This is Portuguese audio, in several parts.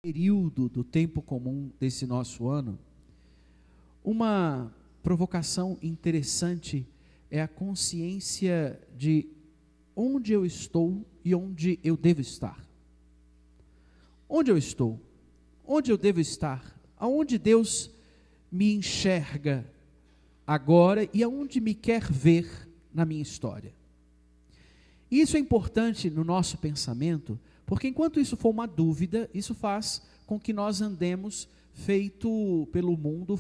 Período do tempo comum desse nosso ano, uma provocação interessante é a consciência de onde eu estou e onde eu devo estar. Onde eu estou? Onde eu devo estar? Aonde Deus me enxerga agora e aonde me quer ver na minha história. E isso é importante no nosso pensamento, porque enquanto isso for uma dúvida, isso faz com que nós andemos feito pelo mundo,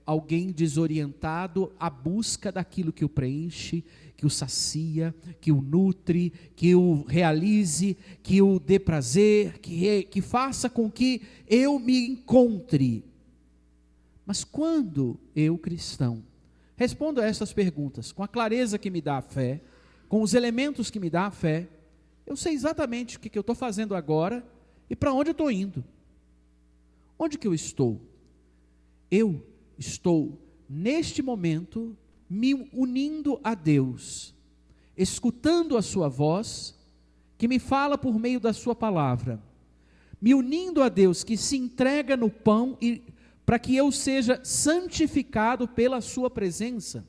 alguém desorientado à busca daquilo que o preenche, que o sacia, que o nutre, que o realize, que o dê prazer, que faça com que eu me encontre. Mas quando eu, cristão, respondo a essas perguntas com a clareza que me dá a fé, com os elementos que me dá a fé, eu sei exatamente o que eu estou fazendo agora e para onde eu estou indo. Onde que eu estou? Eu estou, neste momento, me unindo a Deus, escutando a sua voz, que me fala por meio da sua palavra, me unindo a Deus, que se entrega no pão, e para que eu seja santificado pela sua presença.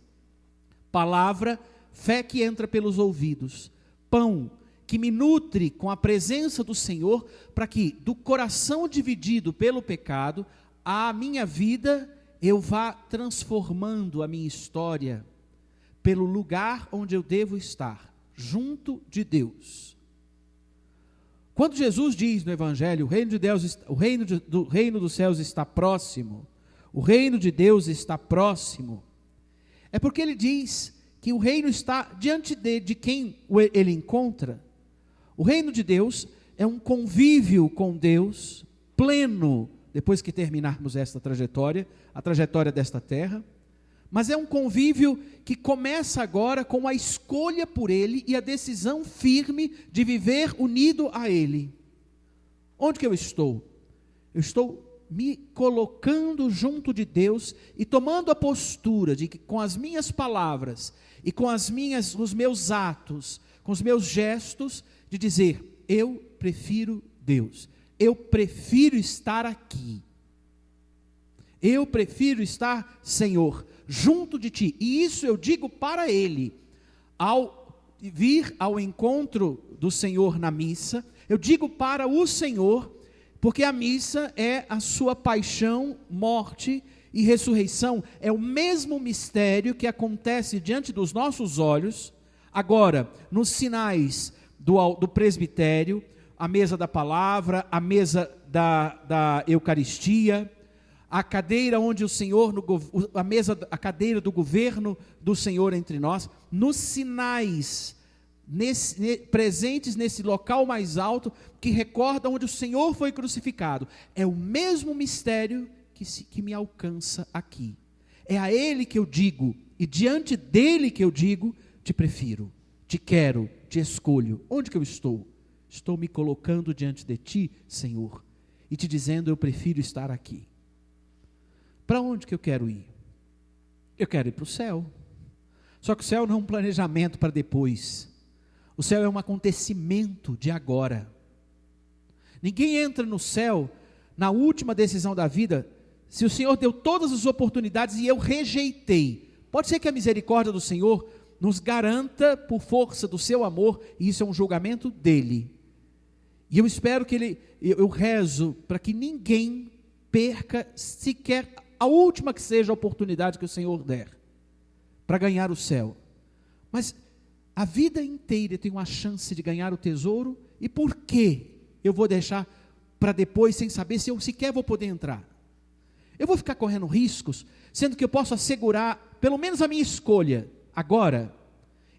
Palavra, fé que entra pelos ouvidos, pão, que me nutre com a presença do Senhor, para que do coração dividido pelo pecado, a minha vida, eu vá transformando a minha história, pelo lugar onde eu devo estar, junto de Deus. Quando Jesus diz no Evangelho, o reino dos céus está próximo, o reino de Deus está próximo, é porque ele diz que o reino está diante de quem ele encontra. O reino de Deus é um convívio com Deus pleno, depois que terminarmos esta trajetória, a trajetória desta terra, mas é um convívio que começa agora com a escolha por Ele e a decisão firme de viver unido a Ele. Onde que eu estou? Eu estou me colocando junto de Deus e tomando a postura de que com as minhas palavras e com os meus atos, com os meus gestos, de dizer, eu prefiro Deus, eu prefiro estar aqui, eu prefiro estar, Senhor, junto de Ti, e isso eu digo para Ele, ao vir ao encontro do Senhor na missa, eu digo para o Senhor, porque a missa é a sua paixão, morte e ressurreição, é o mesmo mistério que acontece diante dos nossos olhos, agora, nos sinais do presbitério, a mesa da palavra, a mesa da Eucaristia, a cadeira onde o Senhor, a cadeira do governo do Senhor entre nós, nos sinais presentes nesse local mais alto, que recorda onde o Senhor foi crucificado, é o mesmo mistério que me alcança aqui, é a Ele que eu digo, e diante dEle que eu digo, te prefiro, te quero, te escolho. Onde que eu estou? Estou me colocando diante de Ti, Senhor, e te dizendo, eu prefiro estar aqui. Para onde que eu quero ir? Eu quero ir para o céu. Só que o céu não é um planejamento para depois. O céu é um acontecimento de agora. Ninguém entra no céu na última decisão da vida, se o Senhor deu todas as oportunidades e eu rejeitei. Pode ser que a misericórdia do Senhor nos garanta por força do seu amor, e isso é um julgamento dele. E eu espero que eu rezo para que ninguém perca sequer a última que seja a oportunidade que o Senhor der, para ganhar o céu. Mas a vida inteira eu tenho uma chance de ganhar o tesouro, e por que eu vou deixar para depois, sem saber se eu sequer vou poder entrar? Eu vou ficar correndo riscos, sendo que eu posso assegurar, pelo menos a minha escolha, agora,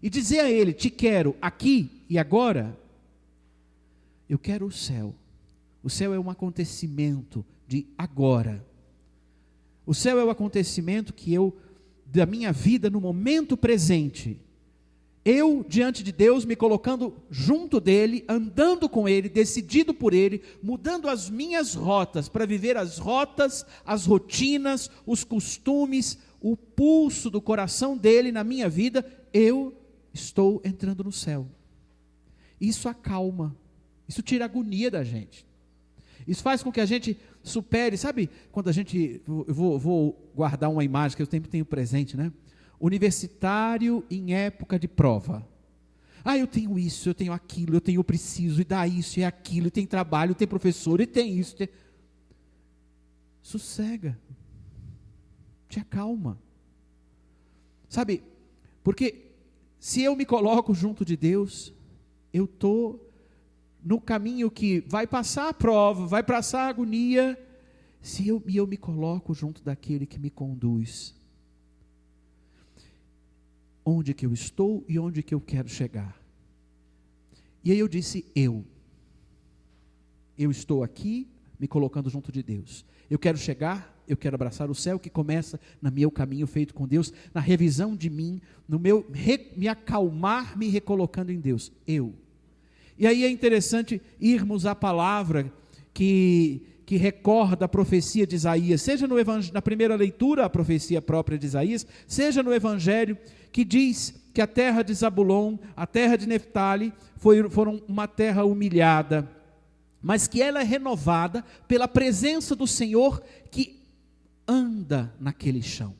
e dizer a Ele, te quero aqui e agora. Eu quero o céu é um acontecimento de agora, o céu é o acontecimento da minha vida no momento presente, eu diante de Deus, me colocando junto dEle, andando com Ele, decidido por Ele, mudando as minhas rotas, para viver as rotas, as rotinas, os costumes, o pulso do coração dEle na minha vida, eu estou entrando no céu. Isso acalma, Isso tira a agonia da gente. Isso faz com que a gente supere, sabe, quando a gente, eu vou guardar uma imagem que eu sempre tenho presente, né? Universitário em época de prova. Eu tenho isso, eu tenho aquilo, eu preciso, e dá isso, e aquilo, e tem trabalho, tem professor, e tem isso. Sossega. Te acalma. Sabe, porque se eu me coloco junto de Deus, eu estou no caminho que vai passar a prova, vai passar a agonia, se eu me coloco junto daquele que me conduz. Onde que eu estou e onde que eu quero chegar. E aí eu disse, eu estou aqui me colocando junto de Deus. Eu quero chegar, eu quero abraçar o céu que começa no meu caminho feito com Deus, na revisão de mim, no meu me acalmar, me recolocando em Deus. E aí é interessante irmos à palavra que recorda a profecia de Isaías, seja na primeira leitura, a profecia própria de Isaías, seja no Evangelho, que diz que a terra de Zabulon, a terra de Neftali, foram uma terra humilhada, mas que ela é renovada pela presença do Senhor que anda naquele chão,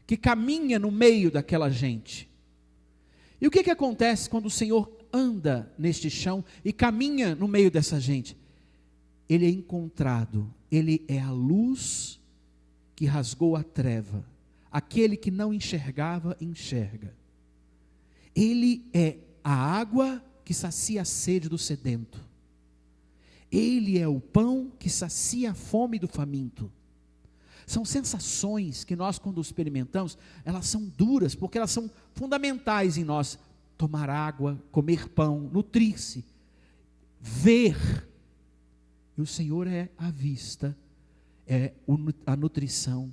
que caminha no meio daquela gente. E o que acontece quando o Senhor anda neste chão e caminha no meio dessa gente? Ele é encontrado, ele é a luz que rasgou a treva, aquele que não enxergava, enxerga. Ele é a água que sacia a sede do sedento. Ele é o pão que sacia a fome do faminto. São sensações que nós, quando experimentamos, elas são duras, porque elas são fundamentais em nós. Tomar água, comer pão, nutrir-se, ver. E o Senhor é a vista, é a nutrição,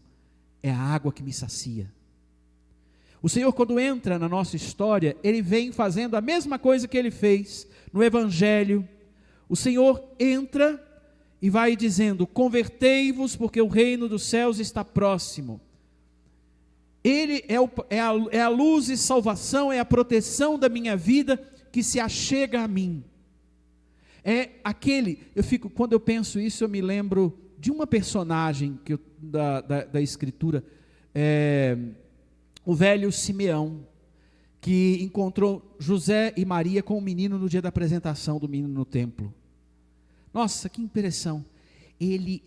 é a água que me sacia. O Senhor, quando entra na nossa história, Ele vem fazendo a mesma coisa que Ele fez no Evangelho. O Senhor entra e vai dizendo, convertei-vos porque o reino dos céus está próximo. Ele é a luz e salvação, é a proteção da minha vida que se achega a mim. É aquele, quando eu penso isso, eu me lembro de uma personagem da Escritura, o velho Simeão, que encontrou José e Maria com o menino no dia da apresentação do menino no templo. Nossa, que impressão. Ele,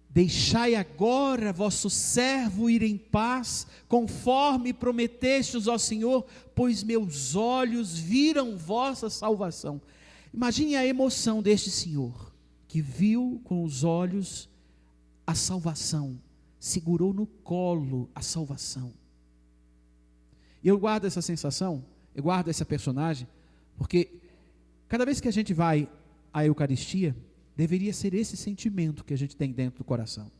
deixai agora vosso servo ir em paz, conforme prometestes ao Senhor, pois meus olhos viram vossa salvação. Imagine a emoção deste senhor, que viu com os olhos a salvação, segurou no colo a salvação. E eu guardo essa sensação, eu guardo essa personagem, porque cada vez que a gente vai à Eucaristia, deveria ser esse sentimento que a gente tem dentro do coração.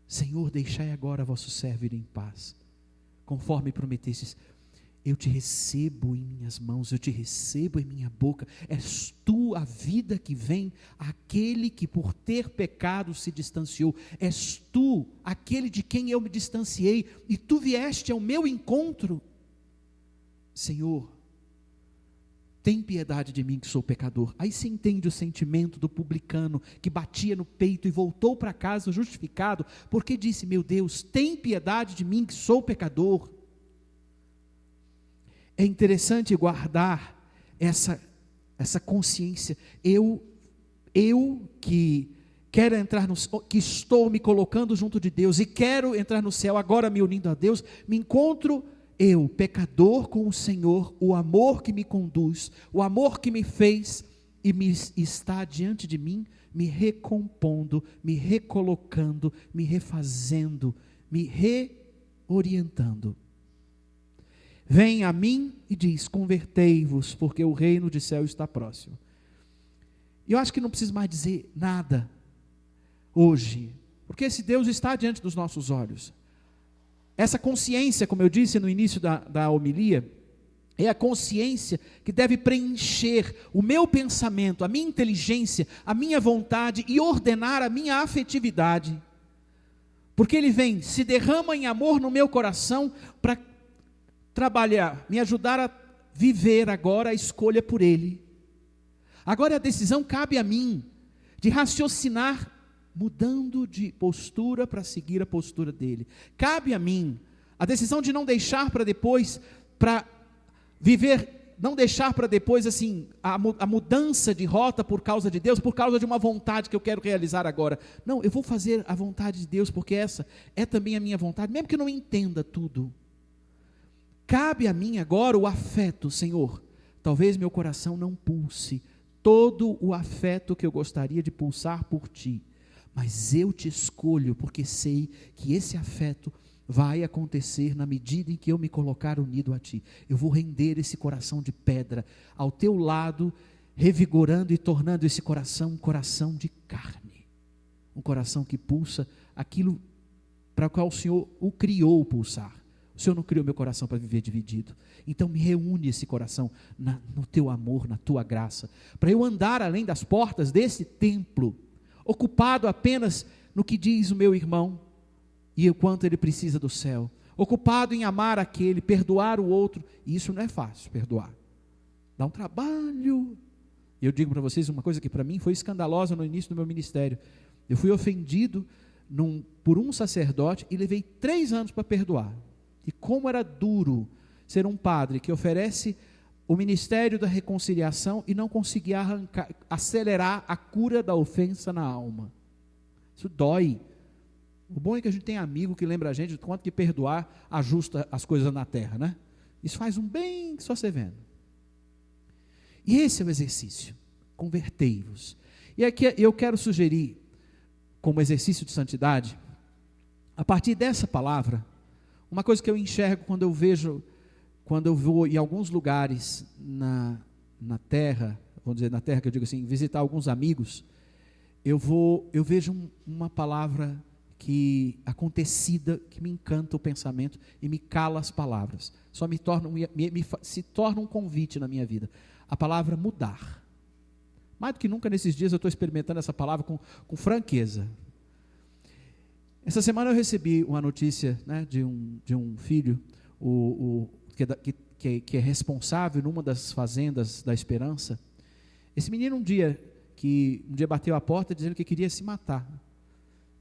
Senhor, deixai agora vosso servo ir em paz, conforme prometestes. Eu te recebo em minhas mãos, eu te recebo em minha boca. És tu a vida que vem, aquele que por ter pecado se distanciou. És tu aquele de quem eu me distanciei, e tu vieste ao meu encontro. Senhor, tem piedade de mim que sou pecador. Aí se entende o sentimento do publicano que batia no peito e voltou para casa justificado, porque disse, meu Deus, tem piedade de mim que sou pecador. É interessante guardar essa consciência. Eu que quero entrar que estou me colocando junto de Deus e quero entrar no céu, agora me unindo a Deus, me encontro eu, pecador, com o Senhor, o amor que me conduz, o amor que me fez e está diante de mim, me recompondo, me recolocando, me refazendo, me reorientando. Vem a mim e diz, convertei-vos, porque o reino de céu está próximo. E eu acho que não preciso mais dizer nada hoje, porque esse Deus está diante dos nossos olhos. Essa consciência, como eu disse no início da homilia, é a consciência que deve preencher o meu pensamento, a minha inteligência, a minha vontade e ordenar a minha afetividade. Porque Ele vem, se derrama em amor no meu coração para trabalhar, me ajudar a viver agora a escolha por Ele. Agora a decisão cabe a mim, de raciocinar, mudando de postura para seguir a postura dele. Cabe a mim a decisão de não deixar para depois, para viver, não deixar para depois assim, a mudança de rota por causa de Deus, por causa de uma vontade que eu quero realizar agora. Não, eu vou fazer a vontade de Deus, porque essa é também a minha vontade, mesmo que eu não entenda tudo. Cabe a mim agora o afeto, Senhor. Talvez meu coração não pulse todo o afeto que eu gostaria de pulsar por Ti, mas eu te escolho, porque sei que esse afeto vai acontecer na medida em que eu me colocar unido a Ti. Eu vou render esse coração de pedra ao Teu lado, revigorando e tornando esse coração um coração de carne, um coração que pulsa aquilo para o qual o Senhor o criou pulsar. O Senhor não criou meu coração para viver dividido. Então me reúne esse coração no Teu amor, na Tua graça, para eu andar além das portas desse templo, ocupado apenas no que diz o meu irmão e o quanto ele precisa do céu, ocupado em amar aquele, perdoar o outro. E isso não é fácil, perdoar, dá um trabalho. Eu digo para vocês uma coisa que para mim foi escandalosa no início do meu ministério. Eu fui ofendido por um sacerdote e levei 3 anos para perdoar. E como era duro ser um padre que oferece o ministério da reconciliação e não conseguir acelerar a cura da ofensa na alma. Isso dói. O bom é que a gente tem amigo que lembra a gente de quanto que perdoar ajusta as coisas na terra, né? Isso faz um bem que só você vendo. E esse é o exercício. Convertei-vos. E aqui eu quero sugerir, como exercício de santidade, a partir dessa palavra, uma coisa que eu enxergo quando eu vou em alguns lugares na terra, vamos dizer, na terra que eu digo assim, visitar alguns amigos, eu vejo uma palavra acontecida, que me encanta o pensamento e me cala as palavras, só se torna um convite na minha vida, a palavra mudar. Mais do que nunca nesses dias eu estou experimentando essa palavra com franqueza. Essa semana eu recebi uma notícia, né, de um filho, que é responsável numa das fazendas da Esperança. Esse menino um dia bateu a porta dizendo que queria se matar.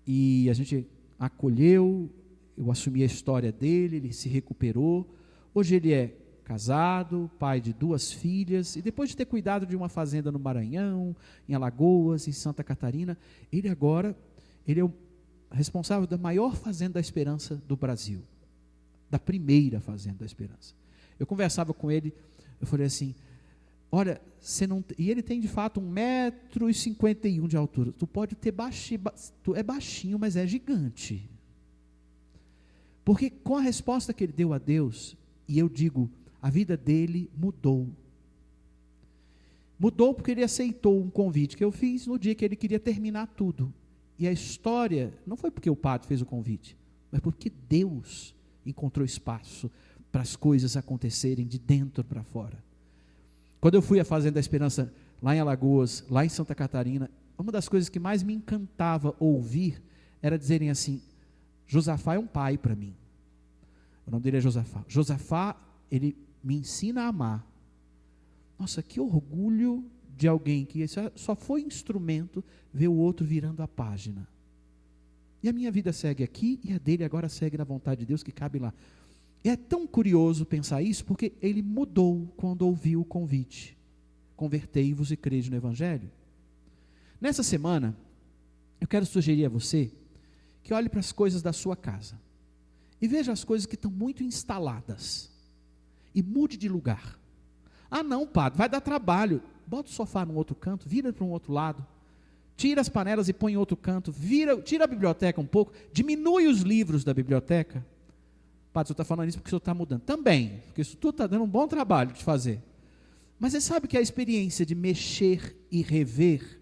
E a gente acolheu, eu assumi a história dele, ele se recuperou. Hoje ele é casado, pai de 2 filhas, e depois de ter cuidado de uma fazenda no Maranhão, em Alagoas, em Santa Catarina, ele é o responsável da maior fazenda da Esperança do Brasil, da primeira fazenda da Esperança. Eu conversava com ele, eu falei assim, olha, e ele tem de fato 1,51 m de altura, tu pode ter tu é baixinho, mas é gigante, porque com a resposta que ele deu a Deus, e eu digo, a vida dele mudou porque ele aceitou um convite que eu fiz no dia que ele queria terminar tudo. E a história não foi porque o padre fez o convite, mas porque Deus encontrou espaço para as coisas acontecerem de dentro para fora. Quando eu fui à Fazenda da Esperança, lá em Alagoas, lá em Santa Catarina, uma das coisas que mais me encantava ouvir era dizerem assim, Josafá é um pai para mim. O nome dele é Josafá. Josafá, ele me ensina a amar. Nossa, que orgulho de alguém que só foi instrumento ver o outro virando a página. E a minha vida segue aqui e a dele agora segue na vontade de Deus que cabe lá. E é tão curioso pensar isso porque ele mudou quando ouviu o convite. Convertei-vos e crede no Evangelho. Nessa semana, eu quero sugerir a você que olhe para as coisas da sua casa e veja as coisas que estão muito instaladas e mude de lugar. Ah não, padre, vai dar trabalho. Bota o sofá num outro canto, vira para um outro lado, tira as panelas e põe em outro canto, tira a biblioteca um pouco, diminui os livros da biblioteca. Padre, o senhor está falando isso porque o senhor está mudando. Também, porque isso tudo está dando um bom trabalho de fazer. Mas você sabe que a experiência de mexer e rever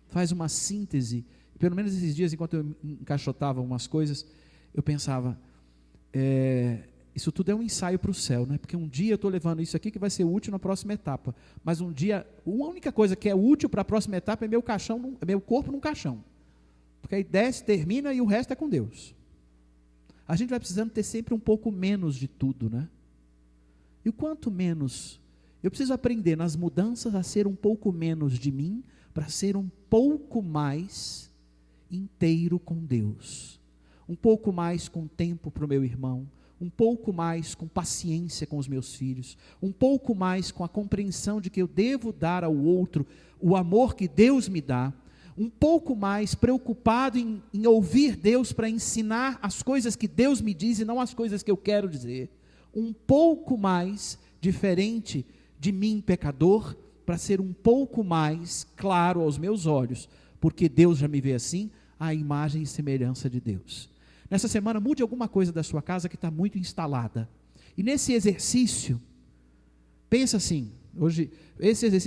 faz uma síntese. Pelo menos esses dias, enquanto eu encaixotava umas coisas, eu pensava, isso tudo é um ensaio para o céu, né? Porque um dia eu estou levando isso aqui que vai ser útil na próxima etapa, mas um dia, a única coisa que é útil para a próxima etapa é meu corpo num caixão, porque aí desce, termina e o resto é com Deus. A gente vai precisando ter sempre um pouco menos de tudo, né? E o quanto menos Eu preciso aprender nas mudanças a ser um pouco menos de mim, para ser um pouco mais inteiro com Deus. Um pouco mais com tempo para o meu irmão, um pouco mais com paciência com os meus filhos, um pouco mais com a compreensão de que eu devo dar ao outro o amor que Deus me dá, um pouco mais preocupado em ouvir Deus para ensinar as coisas que Deus me diz e não as coisas que eu quero dizer, um pouco mais diferente de mim, pecador, para ser um pouco mais claro aos meus olhos, porque Deus já me vê assim, a imagem e semelhança de Deus. Nessa semana, mude alguma coisa da sua casa que está muito instalada. E nesse exercício, pensa assim,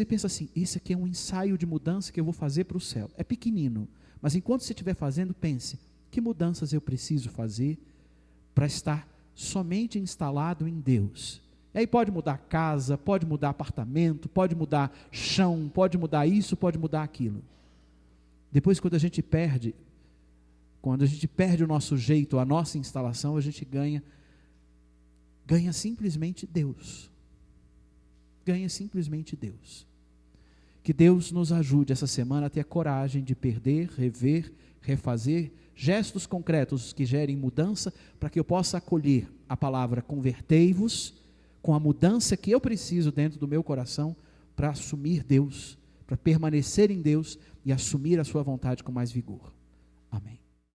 pensa assim, isso aqui é um ensaio de mudança que eu vou fazer para o céu. É pequenino, mas enquanto você estiver fazendo, pense, que mudanças eu preciso fazer para estar somente instalado em Deus? E aí pode mudar casa, pode mudar apartamento, pode mudar chão, pode mudar isso, pode mudar aquilo. Depois, quando a gente perde o nosso jeito, a nossa instalação, a gente ganha simplesmente Deus. Ganha simplesmente Deus. Que Deus nos ajude essa semana a ter a coragem de perder, rever, refazer gestos concretos que gerem mudança, para que eu possa acolher a palavra convertei-vos, com a mudança que eu preciso dentro do meu coração, para assumir Deus, para permanecer em Deus e assumir a sua vontade com mais vigor. Amém.